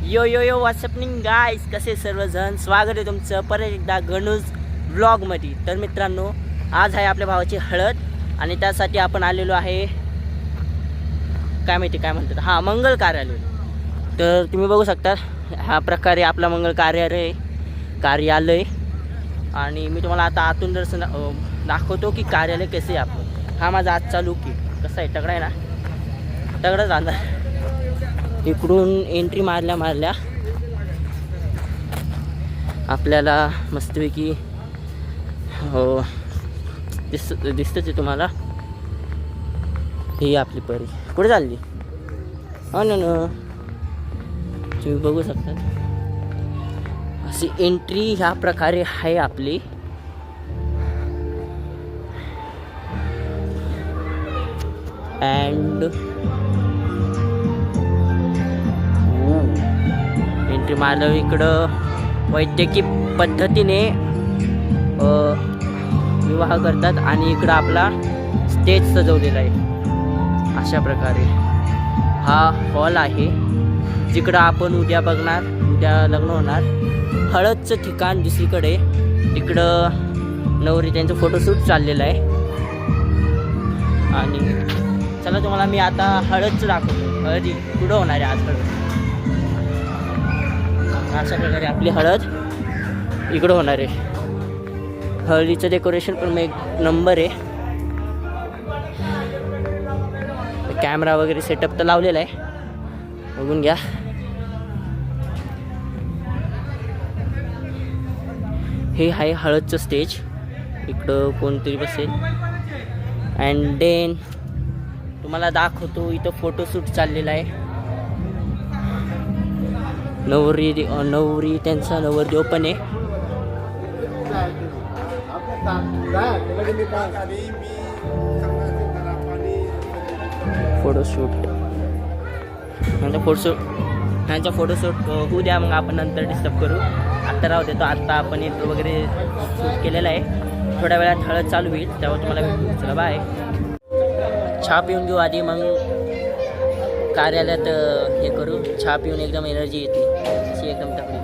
यो यो यो व्हॉट्सअपनिंग guys, कसे सर्वजण. स्वागत आहे तुमचं परत एकदा गणूज ब्लॉगमध्ये. तर मित्रांनो, आज आहे आपल्या भावाची हळद आणि त्यासाठी आपण आलेलो आहे, काय माहिती काय म्हणतात, हां, मंगल कार्यालय. तर तुम्ही बघू शकता ह्या प्रकारे आपला मंगल कार्यालय आणि मी तुम्हाला आता आतून दर्शन दाखवतो की कार्यालय कसे आहे आपलं. हा माझा आजचा लुक आहे. कसा आहे, तगडा आहे ना, तगडाच राहणार. इकडून एंट्री मारल्या आपल्याला मस्तपैकी हो दिसतच आहे तुम्हाला. ही आपली परी कुठे चालली, हो ना, तुम्ही बघू शकता. अशी एंट्री ह्या प्रकारे आहे आपली. अँड एंट्री मारलं. इकडं वैद्यकीय पद्धतीने विवाह करतात आणि इकडं आपला स्टेज सजवलेला आहे. अशा प्रकारे हा हॉल आहे जिकडं आपण उद्या बघणार, उद्या लग्न होणार. हळदचं ठिकाण दुसरीकडे, तिकडं नवरी त्यांचं फोटोशूट चाललेलं आहे. आणि चला तुम्हाला मी आता हळदचं दाखवतो. हळदी कुठं होणार आहे आज हळद. अशा प्रकारे आपली हळद इकडं होणार आहे. हळदीचं डेकोरेशन पण एक नंबर आहे. कॅमेरा वगैरे सेटअप तर लावलेला आहे, बघून घ्या. हे आहे हळदचं स्टेज. इकडं कोणतरी बसेल. अँड देन तुम्हाला दाखवतो, इथं फोटोशूट चाललेला आहे. नवरी त्यांचा नवरदेव पण आहे. फोटोशूट त्यांचा फोटोशूट होऊ द्या, मग आपण नंतर डिस्टर्ब करू. आत्ता राहू देतो. आत्ता आपण इंट्रो वगैरे शूट केलेला आहे. थोड्या वेळात हळद चालू होईल, तेव्हा तुम्हाला भेटू. चला बाय. चहा पिऊन घेऊ आधी, मग कार्यालयात हे करू. चहा पिऊन एकदम एनर्जी येते, अशी एकदम तकली.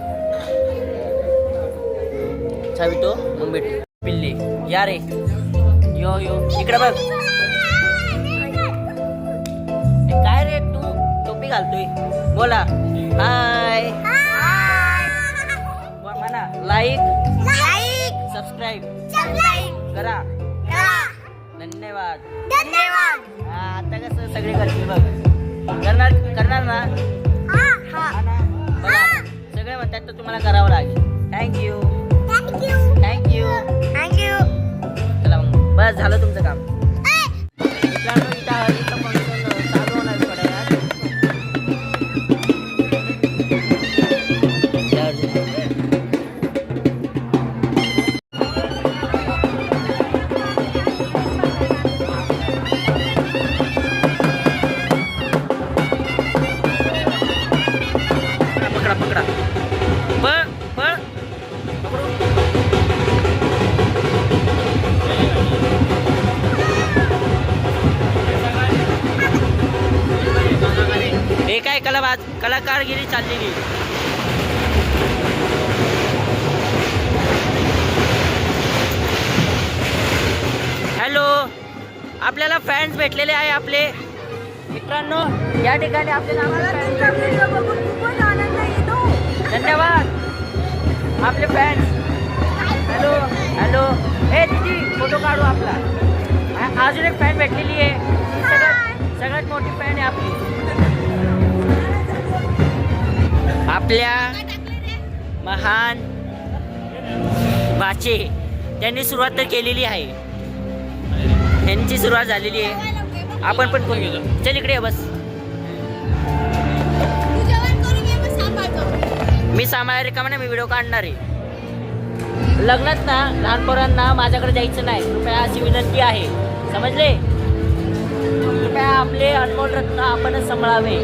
चहा पितो मग भेटू. पिल्ले या रे, यो यो इकडे बघ. काय रे तू टोपी घालतोय, बोला हाय. म्हणा लाईक सबस्क्राईब करा. धन्यवाद. आता कसं सगळे करतील बघ. करणार ना. सगळे म्हणतात तर तुम्हाला करावं लागेल. थँक्यू. चला मग, बस झालं तुमचं काम. मित्रांनो, इथं हळदीचं फंक्शन चालू होणार थोड्या वेळात. पकडा पळ. हे काय कलाकारगिरी चाललेली. हॅलो, आपल्याला फॅन्स भेटलेले आहे आपले. मित्रांनो, या ठिकाणी आपल्याला धन्यवाद आपले फॅन्स. हॅलो हे दीदी, फोटो काढू आपला. अजून एक फॅन भेटलेली आहे. सगळ्यात मोठी फॅन आहे आपली. आपल्या महान बाचे त्यांनी सुरुवात तर केलेली आहे. त्यांची सुरुवात झालेली आहे. आपण पण कोण गेलो. चल इकडे बस. मी सामाय रिकामा नाही, मी व्हिडिओ काढणार आहे. लग्नात ना लहान पोरांना माझ्याकडे जायचं नाही, कृपया अशी विनंती आहे, समजले. कृपया आपले अनमोल रत्न आपणच सांभाळावे.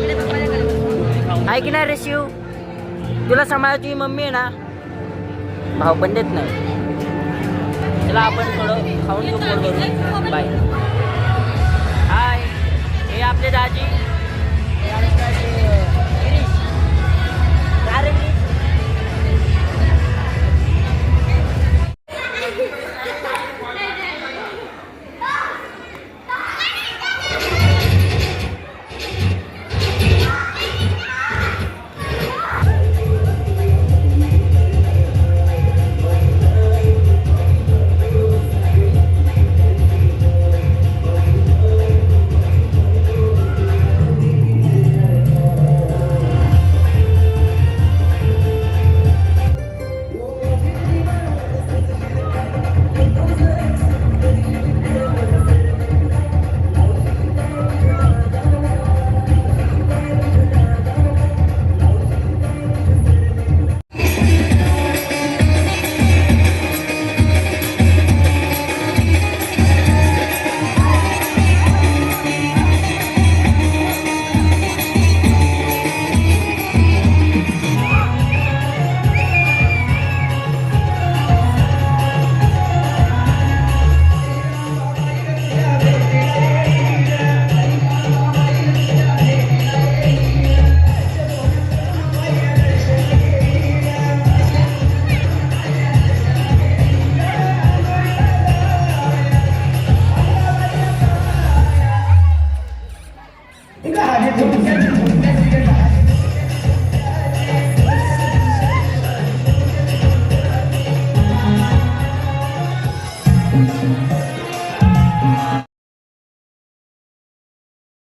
आहे की नाही रे शिव, तुला सांभाळायची मम्मी आहे ना, भाऊ पण देत नाही. चला आपण थोडं खाऊन घेऊ. बाय. हाय, हे आपले दाजी.